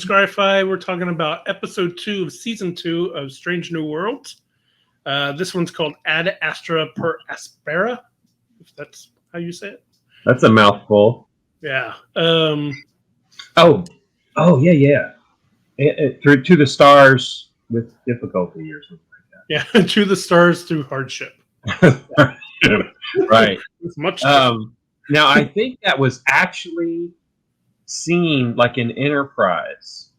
Scry-fi. We're talking about episode 2 of season 2 of Strange New Worlds. This one's called Ad Astra Per Aspera, if that's how you say it. That's a mouthful. Yeah. Yeah. Through to the stars with difficulty or something like that. Yeah, to the stars through hardship. Right. It's much. Now, I think that was actually seen like in Enterprise.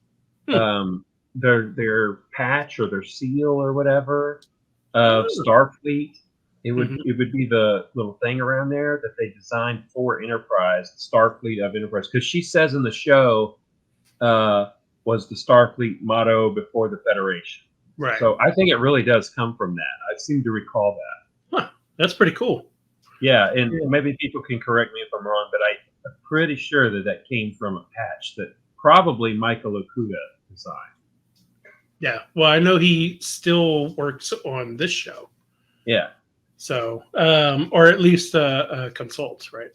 Their patch or their seal or whatever of Starfleet. It would be the little thing around there that they designed for Enterprise, Starfleet of Enterprise, because she says in the show was the Starfleet motto before the Federation. Right. So I think it really does come from that. I seem to recall that. Huh. That's pretty cool. Yeah, and maybe people can correct me if I'm wrong, but I'm pretty sure that came from a patch that probably Michael Okuda designed. Yeah, well, I know he still works on this show. Yeah. So, or at least consults, right?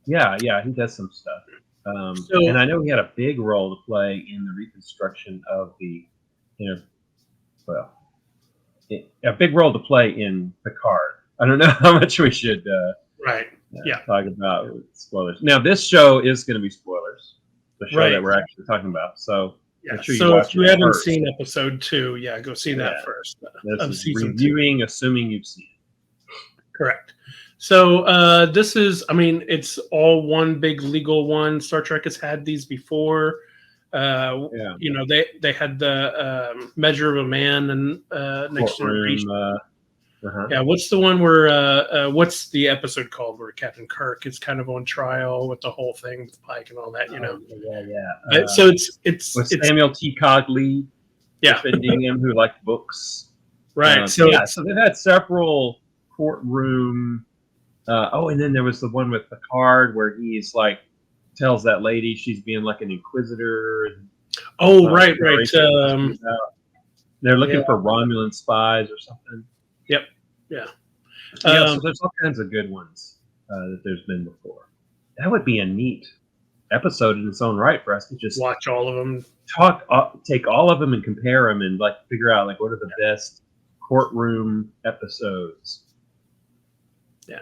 Yeah, he does some stuff. And I know he had a big role to play in the reconstruction of the, a big role to play in Picard. I don't know how much we should talk about spoilers. Now, this show is going to be spoilers, the show that we're actually talking about. So, make sure you watch if you haven't seen episode 2, go see that first. This is reviewing, 2. Assuming you've seen it. Correct. So, this is, it's all one big legal one. Star Trek has had these before. They had the Measure of a Man and Next Generation. Yeah, what's the one where what's the episode called where Captain Kirk is kind of on trial with the whole thing with Pyke and all that, so it's Samuel T. Cogley defending him, who liked books. Right. So they've had several courtroom. And then there was the one with Picard where he's like tells that lady she's being like an inquisitor. Right. They're looking for Romulan spies or something. Yep. Yeah. So there's all kinds of good ones that there's been before. That would be a neat episode in its own right for us to just watch all of them, take all of them and compare them and like figure out like what are the best courtroom episodes. Yeah.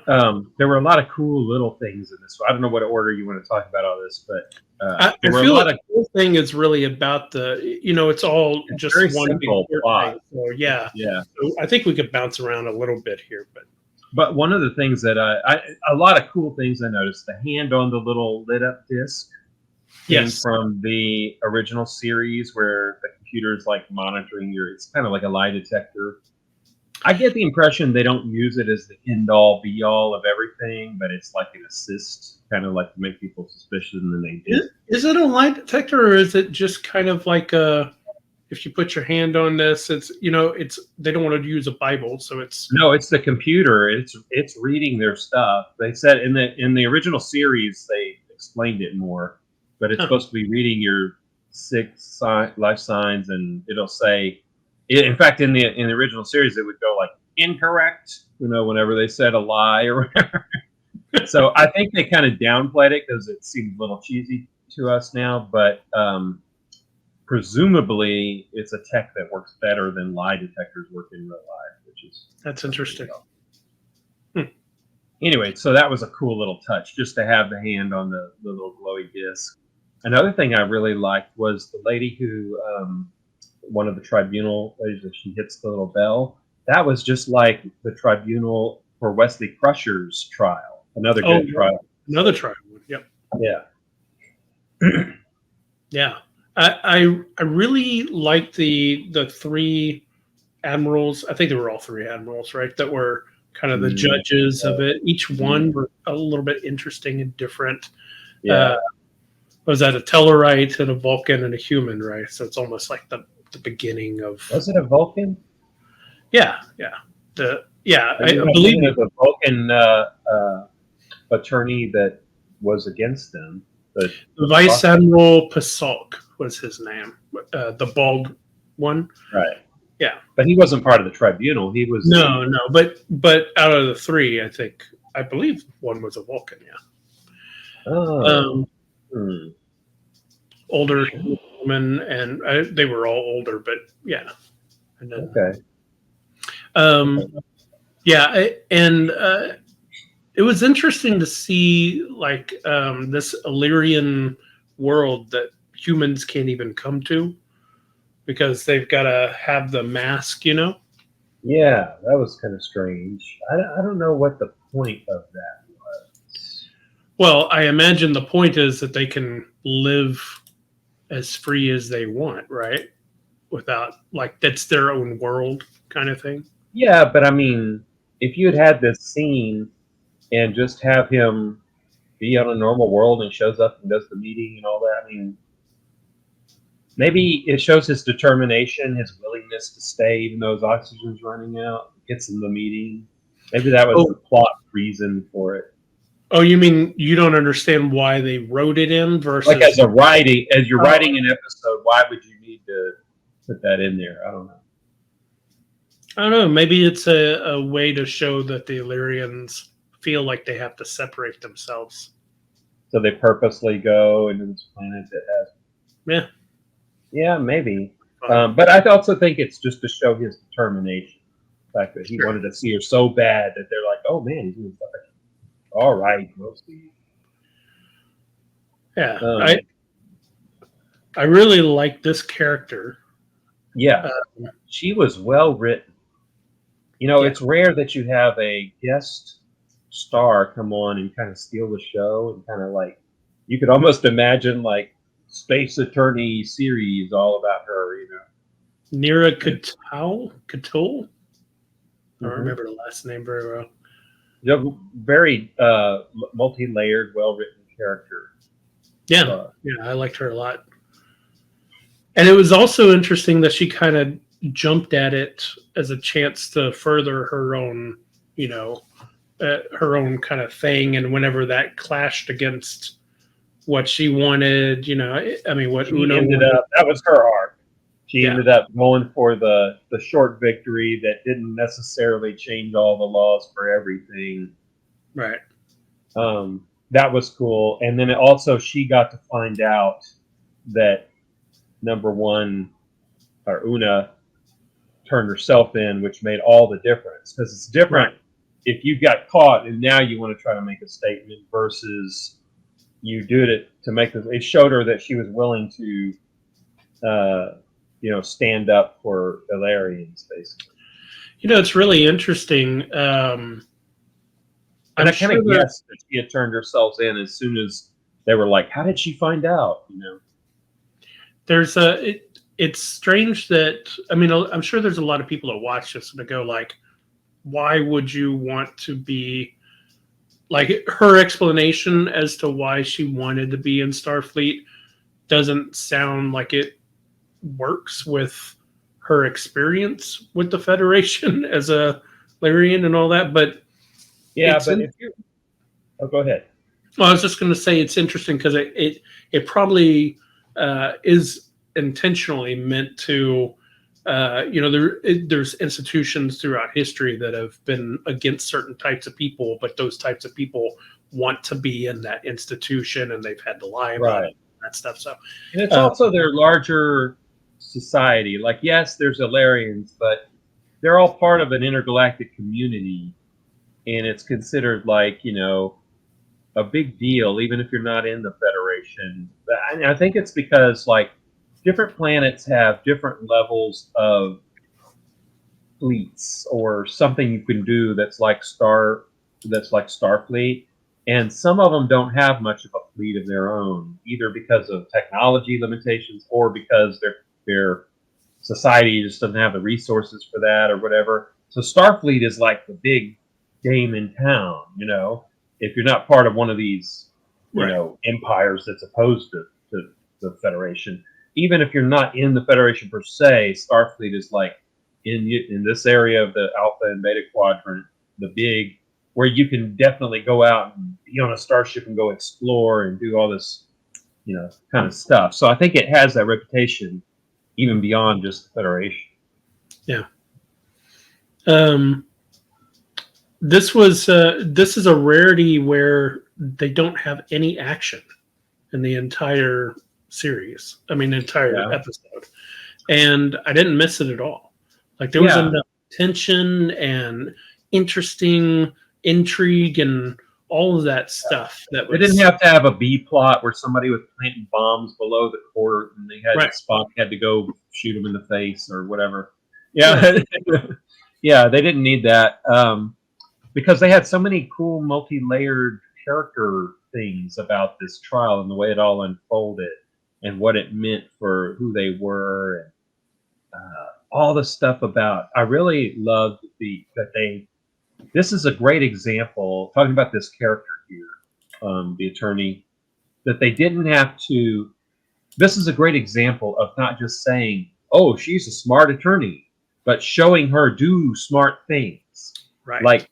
There were a lot of cool little things in this. I don't know what order you want to talk about all this, but I feel like the whole thing is really about it's all just one big plot. So So I think we could bounce around a little bit here, but one of the things that a lot of cool things I noticed, the hand on the little lit up disc came from the original series where the computer is like monitoring it's kind of like a lie detector. I get the impression they don't use it as the end-all, be-all of everything, but it's like an assist, kind of like to make people suspicious, and then they do. Is it a lie detector, or is it just kind of like if you put your hand on this, it's they don't want to use a Bible, so it's it's the computer. It's reading their stuff. They said in the original series they explained it more, but it's supposed to be reading your 6 life signs, and it'll say. In fact, in the original series, it would go like incorrect, whenever they said a lie or whatever. So I think they kind of downplayed it because it seems a little cheesy to us now. But presumably, it's a tech that works better than lie detectors work in real life, that's interesting. Anyway, so that was a cool little touch, just to have the hand on the little glowy disc. Another thing I really liked was the lady who. One of the tribunal ladies, she hits the little bell. That was just like the tribunal for Wesley Crusher's trial. Another good trial. Another trial. Yep. Yeah. Yeah. I really liked the 3 admirals. I think they were all 3 admirals, right? That were kind of the judges of it. Each one were a little bit interesting and different. Yeah. Was that a Tellarite and a Vulcan and a human, right? So it's almost like the beginning of. Was it a Vulcan? Yeah. I believe it was a Vulcan attorney that was against them. But Vice Admiral Pasalk was his name, the bald one. Right. Yeah, but he wasn't part of the tribunal. He was no. But out of the 3, I believe one was a Vulcan. Yeah. Oh. older woman, and they were all older, but yeah. And then, Okay. Yeah, and it was interesting to see like this Illyrian world that humans can't even come to because they've got to have the mask, you know. Yeah, that was kind of strange. I don't know what the point of that was. Well, I imagine the point is that they can live as free as they want, right? Without like that's their own world kind of thing. Yeah, but I mean, if you had this scene and just have him be on a normal world and shows up and does the meeting and all that, I mean, maybe it shows his determination, his willingness to stay even though his oxygen's running out, gets in the meeting. Maybe that was the plot reason for it. Oh, you mean you don't understand why they wrote it in versus like as you're writing an episode, why would you need to put that in there? I don't know. I don't know. Maybe it's a way to show that the Illyrians feel like they have to separate themselves. So they purposely go into this planet that has. Yeah, maybe. But I also think it's just to show his determination. The fact that he wanted to see her so bad that they're like, "Oh man, he's doing something." All right, we'll see. Yeah, I really like this character. Yeah, she was well written. You know, it's rare that you have a guest star come on and kind of steal the show, and kind of like you could almost imagine like Space Attorney series all about her. You know, Nira Katul. I don't remember the last name very well. Very multi-layered, well-written character. Yeah, I liked her a lot. And it was also interesting that she kind of jumped at it as a chance to further her own, her own kind of thing. And whenever that clashed against what she wanted, I mean, what Una ended up, that was her arc. She ended up going for the short victory that didn't necessarily change all the laws for everything. Right. That was cool. And then she got to find out that number one, or Una, turned herself in, which made all the difference. Because it's different if you got caught and now you want to try to make a statement versus you did it to make this. It showed her that she was willing to stand up for Illyrians, basically. It's really interesting. And I kind of guessed that she had turned herself in as soon as they were like, "How did she find out?" There's it's strange that I'm sure there's a lot of people that watch this and go like, "Why would you want to be?" Like her explanation as to why she wanted to be in Starfleet doesn't sound like it works with her experience with the Federation as a Lyrian and all that. But go ahead. Well, I was just going to say it's interesting because it probably is intentionally meant to. There's institutions throughout history that have been against certain types of people, but those types of people want to be in that institution, and they've had to lie about it, that stuff. So, and it's also their larger society. Like, yes, there's Illyrians, but they're all part of an intergalactic community, and it's considered like a big deal, even if you're not in the Federation. I think it's because like different planets have different levels of fleets or something you can do that's like Starfleet, and some of them don't have much of a fleet of their own, either because of technology limitations or because their society just doesn't have the resources for that or whatever. So Starfleet is like the big game in town, if you're not part of one of these empires that's opposed to the Federation. Even if you're not in the Federation per se, Starfleet is like in this area of the Alpha and Beta Quadrant, the big, where you can definitely go out and be on a starship and go explore and do all this, kind of stuff. So I think it has that reputation even beyond just the Federation. Yeah. This is a rarity where they don't have any action in the entire series. I mean, entire episode, and I didn't miss it at all. Like there was enough tension and interesting intrigue and all of that stuff. That they didn't have to have a B plot where somebody was planting bombs below the court and they had Spock had to go shoot him in the face or whatever. Yeah, yeah, they didn't need that because they had so many cool multi-layered character things about this trial and the way it all unfolded and what it meant for who they were and all the stuff about. I really loved that they. This is a great example talking about this character here, the attorney, that they didn't have to. This is a great example of not just saying, "Oh, she's a smart attorney," but showing her do smart things. Right. Like,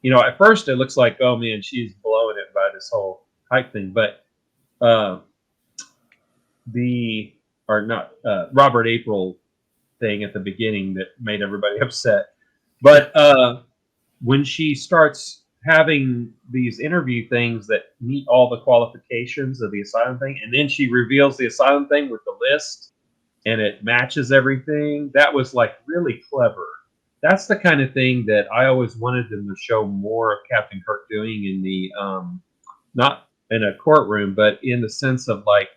you know, at first it looks like, oh man, she's blowing it by this whole Pyke thing, but Robert April thing at the beginning that made everybody upset. But when she starts having these interview things that meet all the qualifications of the asylum thing, and then she reveals the asylum thing with the list, and it matches everything, that was like really clever. That's the kind of thing that I always wanted them to show more of Captain Kirk doing in the not in a courtroom, but in the sense of like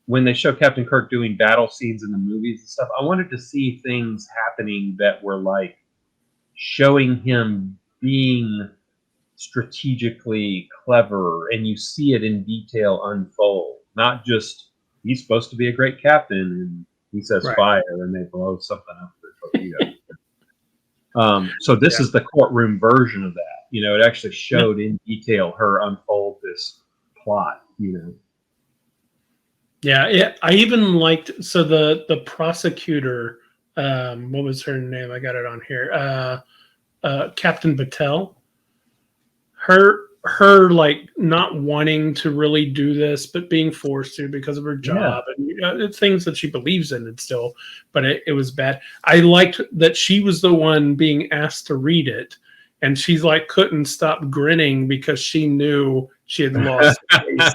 when they show Captain Kirk doing battle scenes in the movies and stuff. I wanted to see things happening that were like showing him being strategically clever, and you see it in detail unfold. Not just he's supposed to be a great captain and he says fire and they blow something up with a torpedo. So this is the courtroom version of that. You know, it actually showed in detail her unfold this plot. You know. Yeah, I even liked the prosecutor. What was her name? I got it on here. Captain Battelle. Her like not wanting to really do this, but being forced to because of her job and things that she believes in and still, but it was bad. I liked that she was the one being asked to read it, and she's like couldn't stop grinning because she knew she had lost the case.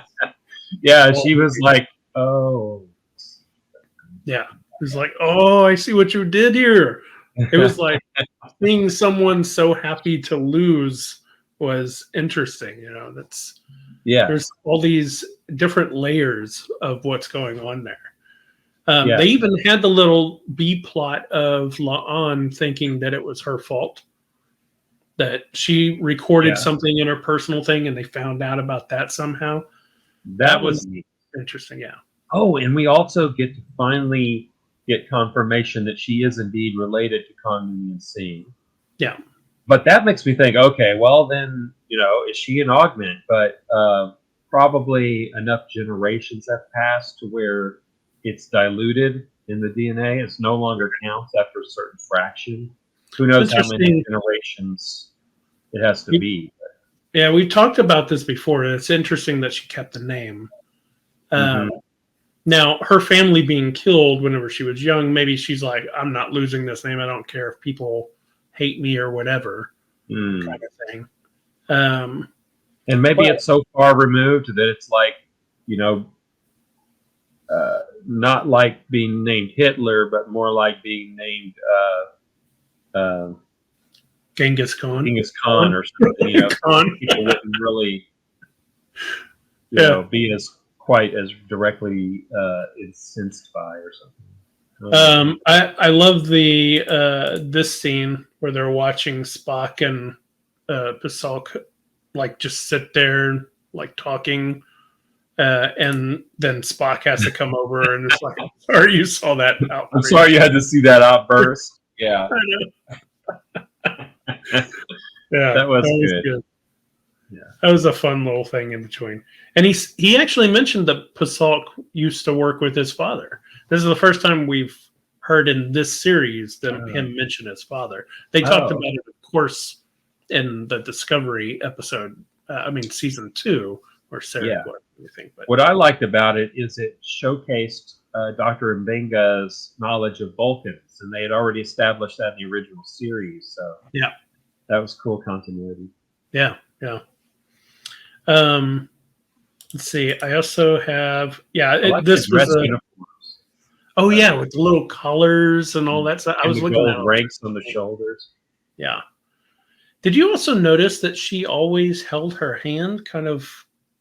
Yeah, she was like, oh. Yeah. It was like, oh, I see what you did here. It was like seeing someone so happy to lose was interesting. You know, there's all these different layers of what's going on there. They even had the little B plot of La'an thinking that it was her fault, that she recorded something in her personal thing and they found out about that somehow. That was interesting. Yeah. Oh, and we also get to finally get confirmation that she is indeed related to Conman Singh. Yeah. But that makes me think, okay, well then, you know, is she an augment? But probably enough generations have passed to where it's diluted in the DNA. It no longer counts after a certain fraction. Who knows how many generations it has to be. Yeah, we've talked about this before. It's interesting that she kept the name. Now, her family being killed whenever she was young, maybe she's like, I'm not losing this name. I don't care if people hate me or whatever kind of thing. And maybe it's so far removed that it's like, you know, not like being named Hitler, but more like being named Genghis Khan. Genghis Khan or something. You know, people wouldn't really, you know, be as quite as directly incensed by or something. I love this scene where they're watching Spock and Pasalk like just sit there like talking, and then Spock has to come over and it's like, sorry you saw that outburst. I'm sorry you had to see that outburst. Yeah. Yeah, that was good. Yeah, that was a fun little thing in between. And he actually mentioned that Pasalk used to work with his father. This is the first time we've heard in this series him mention his father. They talked about it, of course, in the Discovery episode. Season 2, where Sarah worked. But what I liked about it is it showcased Dr. Mbenga's knowledge of Vulcans, and they had already established that in the original series. So yeah, that was cool continuity. Yeah. Let's see. I also have I like the this was dress uniforms. oh yeah, with the little collars and all that stuff. I And was the looking at gold ranks on the shoulders. Yeah. Did you also notice that she always held her hand kind of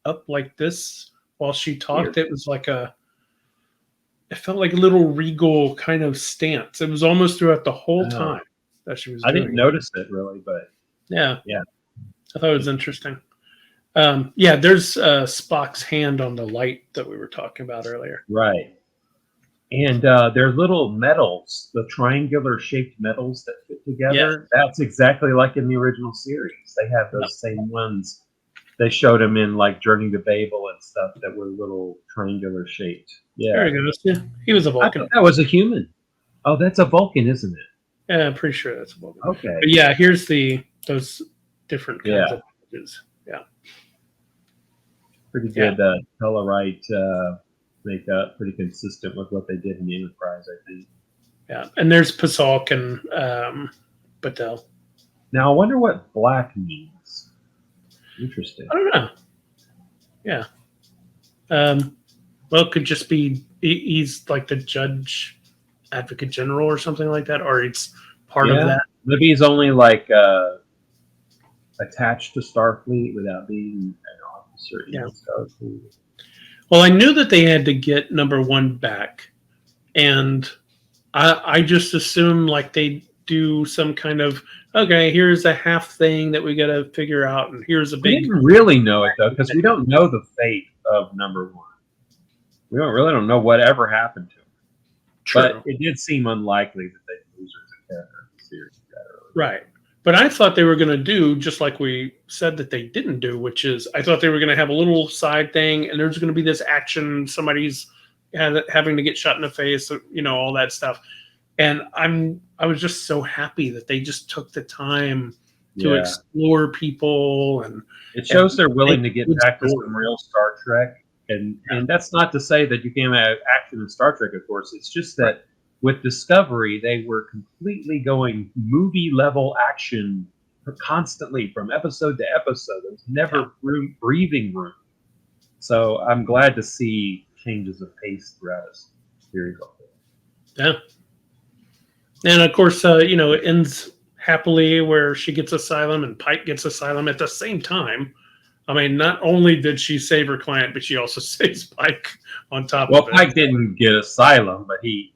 up like this while she talked? Weird. It was like it felt like a little regal kind of stance. It was almost throughout the whole time that she was I doing didn't it. notice it really, but Yeah. yeah. I thought it was interesting. Yeah, there's Spock's hand on the light that we were talking about earlier. Right. And they're little medals, the triangular shaped medals that fit together. Yeah. That's exactly like in the original series. They have those same ones. They showed them in like Journey to Babel and stuff that were little triangular shaped. Yeah. There he goes. Yeah, he was a I Vulcan. thought that was a human. Oh, that's a Vulcan, isn't it? Yeah, I'm pretty sure that's a Vulcan. Okay. But yeah, here's those different kinds of images. Yeah. Pretty good Tellarite makeup, pretty consistent with what they did in the Enterprise, I think. Yeah, and there's Pasalk and Batel. Now, I wonder what black means. Interesting. I don't know. Yeah. Well, it could just be he's like the judge advocate general or something like that, or it's part of that. Maybe he's only like attached to Starfleet without being an officer in Starfleet. Well, I knew that they had to get number one back, and I just assumed like they do some kind of here's a half thing that we got to figure out, and here's a big. We didn't really know it though, because we don't know the fate of number one. We don't know whatever happened to him. True. But it did seem unlikely that they'd lose her as a character in the series that early. Right. But I thought they were going to do just like we said that they didn't do, which is I thought they were going to have a little side thing, and there's going to be this action. Somebody's having to get shot in the face, all that stuff. And I was just so happy that they just took the time to explore people, and it shows they're willing to get back to some real Star Trek. And that's not to say that you can't have action in Star Trek, of course. It's just that with Discovery, they were completely going movie-level action constantly from episode to episode. There was never breathing room. So I'm glad to see changes of pace throughout a series like that. Yeah. And, of course, it ends happily where she gets asylum and Pyke gets asylum at the same time. I mean, not only did she save her client, but she also saves Pyke on top of it. Well, Pyke didn't get asylum, but he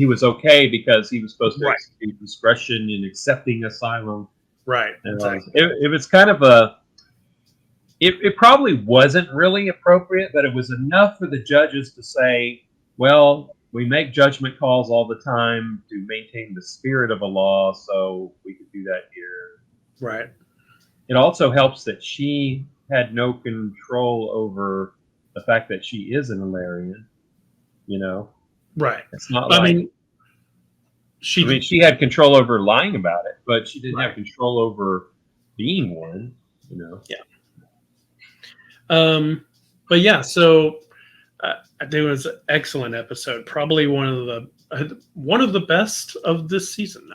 was okay because he was supposed to execute discretion in accepting asylum. Right. Exactly. It was kind of it probably wasn't really appropriate, but it was enough for the judges to say, well, we make judgment calls all the time to maintain the spirit of a law, so we could do that here. Right. It also helps that she had no control over the fact that she is an Illyrian, Right. It's not like she had control over lying about it, but she didn't have control over being one, Yeah. But yeah, so I think it was an excellent episode. Probably one of the best of this season.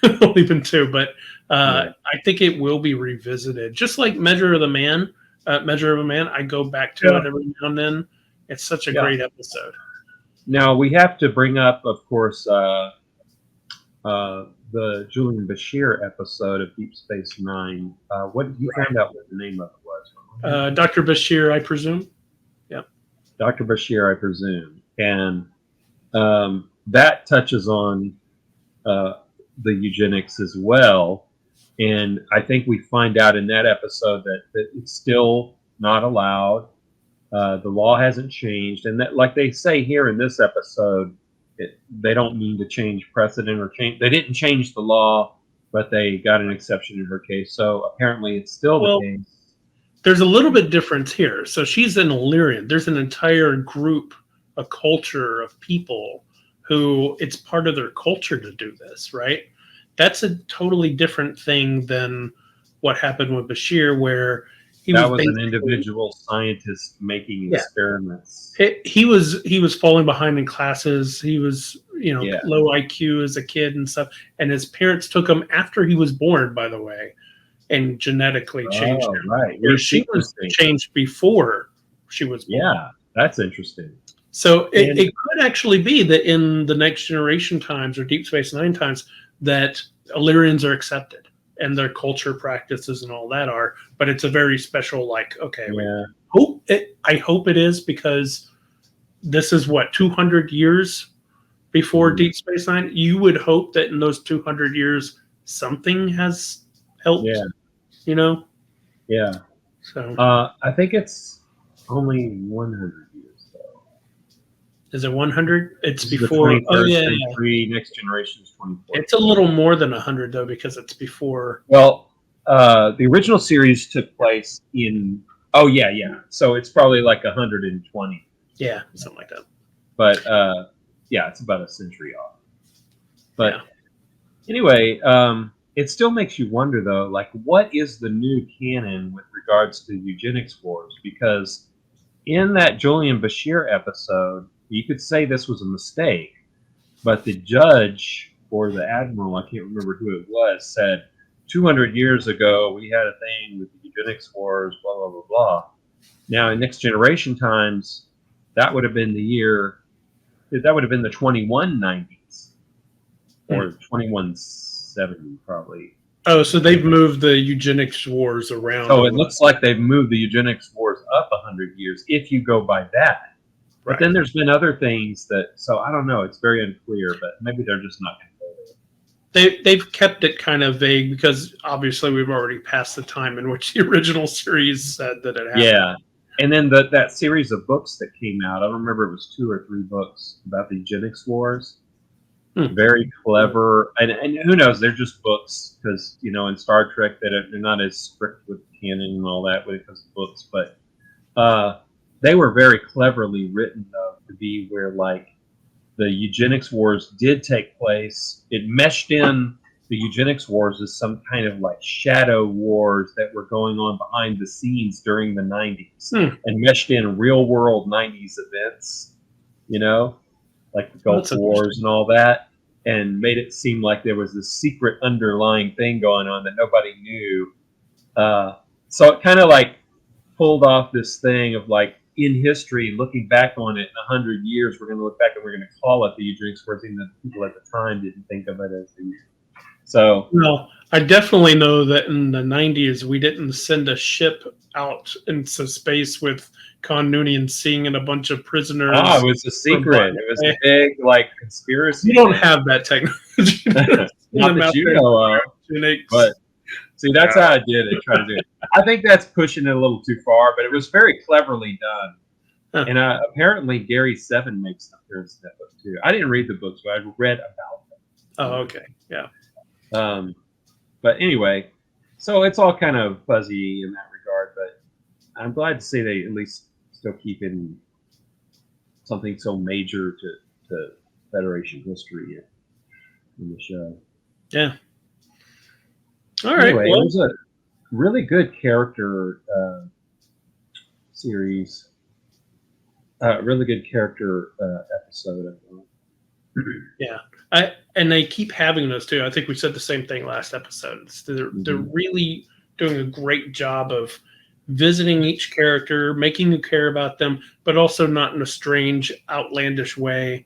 No, only been two, but I think it will be revisited. Just like Measure of a Man, I go back to it every now and then. It's such a great episode. Now we have to bring up, of course, the Julian Bashir episode of Deep Space Nine. What did you find out what the name of it was? Dr. Bashir, I presume. Yeah. Dr. Bashir, I presume, and that touches on the eugenics as well. And I think we find out in that episode that it's still not allowed. The law hasn't changed, and that, like they say here in this episode, they don't mean to change precedent or change. They didn't change the law, but they got an exception in her case. So apparently, it's still the case. There's a little bit difference here. So she's an Illyrian. There's an entire group, a culture of people who it's part of their culture to do this, right? That's a totally different thing than what happened with Bashir, where that was an individual scientist making experiments. He was falling behind in classes. He was, low IQ as a kid and stuff. And his parents took him after he was born, by the way. and genetically changed Oh, him. right. Where she was changed before she was born. Yeah, that's interesting. So it could actually be that in the Next Generation times or Deep Space Nine times that Illyrians are accepted and their culture practices and all that are, but it's a very special, like, okay, I hope it is, because this is what, 200 years before Deep Space Nine. You would hope that in those 200 years something has helped. You know. Yeah. So I think it's only 100 years though. Is it 100? It's This before. Is the 23rd century. Next Generation is 24. It's a little more than 100 though, because it's before. Well, the original series took place in. Oh yeah. So it's probably like 120. Yeah, something like that. But yeah, it's about a century off. But anyway, it still makes you wonder though, like, what is the new canon with regards to eugenics wars? Because in that Julian Bashir episode, you could say this was a mistake, but the judge or the admiral, I can't remember who it was, said 200 years ago we had a thing with the eugenics wars, blah blah blah blah. Now in Next Generation times, that would have been the 2190s or 2170 probably. Oh, so they've moved the eugenics wars around. So it looks like they've moved the eugenics wars up 100 years if you go by that. But then there's been other things so I don't know. It's very unclear, but maybe they're just not going to go there. They've kept it kind of vague because obviously we've already passed the time in which the original series said that it happened. Yeah. And then that series of books that came out, I don't remember, it was 2 or 3 books about the eugenics wars. Very clever. And who knows, they're just books because, in Star Trek, they're not as strict with canon and all that when it comes to books. But they were very cleverly written, though, to be where, like, the eugenics wars did take place. It meshed in the eugenics wars as some kind of like shadow wars that were going on behind the scenes during the 90s and meshed in real world 90s events, like the Gulf Wars and all that, and made it seem like there was this secret underlying thing going on that nobody knew. So it kind of like pulled off this thing of like, in history, looking back on it in 100 years, we're going to look back and we're going to call it the eugenics wars, even the people at the time didn't think of it as the. So, well, I definitely know that in the 90s, we didn't send a ship out into space with Khan Noonien seeing in a bunch of prisoners. Oh, it was a secret. It was a big, like, conspiracy. We don't have that technology. Not that you know of. But, see, that's how I did it, try to do it. I think that's pushing it a little too far, but it was very cleverly done. And apparently Gary Seven makes an appearance in that book, too. I didn't read the books, but I read about them. Oh, okay. Yeah. But anyway, so it's all kind of fuzzy in that regard, but I'm glad to see they at least still keep in something so major to Federation history in the show. Yeah. All right. Anyway, it was a really good character series. Really good character episode, I thought. Yeah. And they keep having those too. I think we said the same thing last episode. They're really doing a great job of visiting each character, making you care about them, but also not in a strange, outlandish way.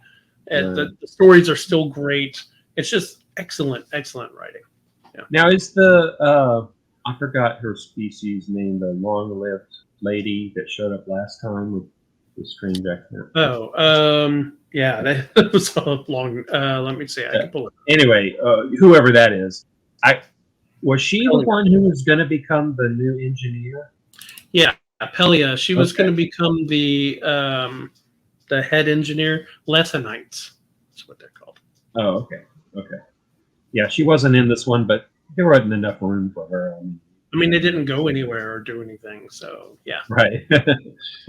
And the stories are still great. It's just excellent writing. Yeah. Now, is I forgot her species name, the long-lived lady that showed up last time with the strange accent? Yeah, that was a long. Let me see. I can pull it. Anyway, whoever that is, was she the one who was going to become the new engineer? Yeah, Pelia. She was going to become the head engineer. Lethanites. That's what they're called. Oh, okay. Yeah, she wasn't in this one, but there wasn't enough room for her. I mean, they didn't go anywhere or do anything, so yeah. Right.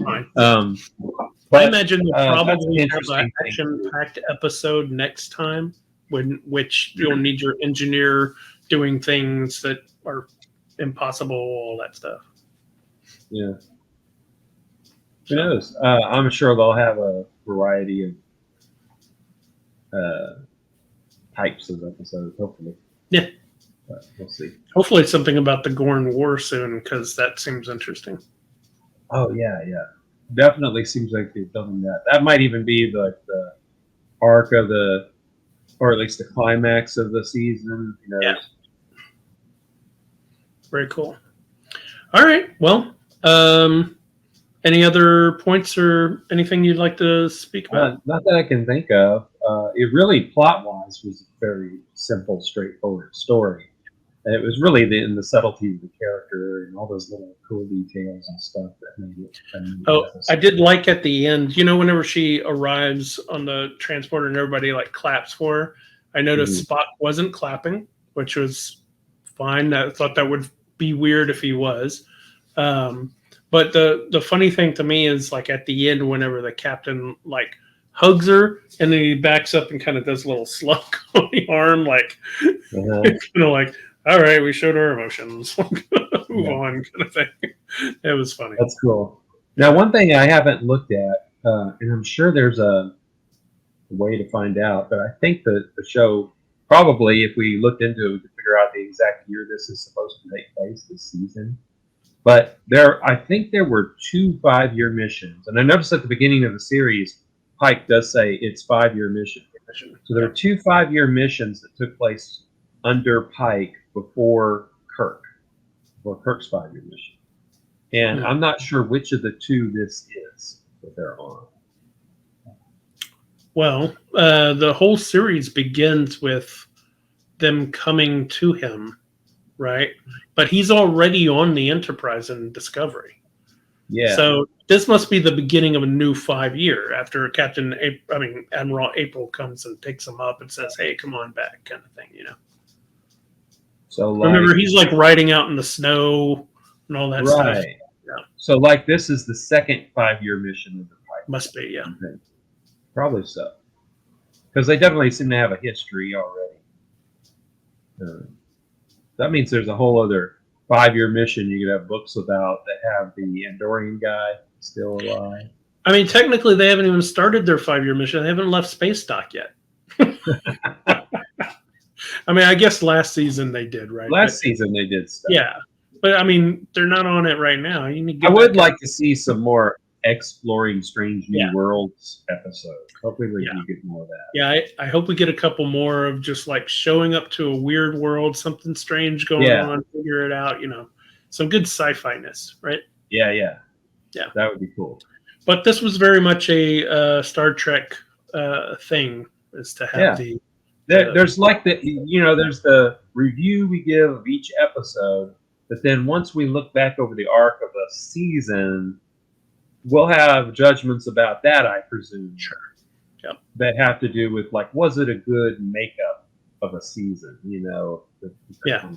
Fine. But, I imagine we'll probably have an action-packed episode next time, which you'll need your engineer doing things that are impossible, all that stuff. Yeah. Who knows? I'm sure they'll have a variety of types of episodes, hopefully. Yeah. but we'll see. Hopefully, it's something about the Gorn War soon, because that seems interesting. Oh yeah, definitely seems like they're building that. That might even be the arc of the, or at least the climax of the season. You know. Yeah. Very cool. All right. Well, any other points or anything you'd like to speak about? Not that I can think of. It really, plot-wise, was a very simple, straightforward story. And it was really in the subtlety of the character and all those little cool details and stuff that made it. I did like at the end, whenever she arrives on the transporter and everybody like claps for her, I noticed Spock wasn't clapping, which was fine. I thought that would be weird if he was. But the funny thing to me is, like, at the end, whenever the captain like hugs her and then he backs up and kind of does a little slug on the arm, like kind of like, all right, we showed our emotions, move on, kind of thing. It was funny. That's cool. Now, one thing I haven't looked at, and I'm sure there's a way to find out, but I think that the show, probably, if we looked into it, we could figure out the exact year this is supposed to take place this season. But I think there were 2 5-year missions, and I noticed at the beginning of the series, Pyke does say it's 5-year mission. So there were 2 5-year missions that took place under Pyke before Kirk's 5-year mission. And I'm not sure which of the 2 this is that they're on. Well, the whole series begins with them coming to him, right? But he's already on the Enterprise in Discovery. Yeah. So this must be the beginning of a new 5-year after Admiral April comes and picks him up and says, "Hey, come on back," kind of thing, So remember, he's like riding out in the snow and all that stuff. Right. Yeah. So like this is the second 5-year mission of the Pyke. Must be, yeah. Okay. Probably so. Because they definitely seem to have a history already. That means there's a whole other 5-year mission you could have books about that have the Andorian guy still alive. I mean, technically, they haven't even started their 5-year mission. They haven't left space dock yet. I mean, I guess last season they did, right? Last season they did stuff. Yeah. But, I mean, they're not on it right now. You need to I would like to see some more Exploring Strange New Worlds episodes. Hopefully we can get more of that. Yeah, I hope we get a couple more of just like showing up to a weird world, something strange going on, figure it out, some good sci-fi-ness, right? Yeah. That would be cool. But this was very much a Star Trek thing, is to have there's like there's the review we give of each episode, but then once we look back over the arc of a season, we'll have judgments about that, I presume. Sure. Yep. That have to do with, like, was it a good makeup of a season? Yeah.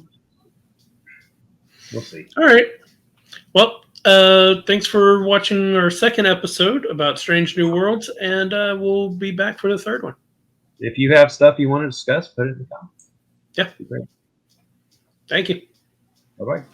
We'll see. All right. Well, thanks for watching our second episode about Strange New Worlds, and we'll be back for the third one. If you have stuff you want to discuss, put it in the comments. Yeah. Great. Thank you. Bye-bye.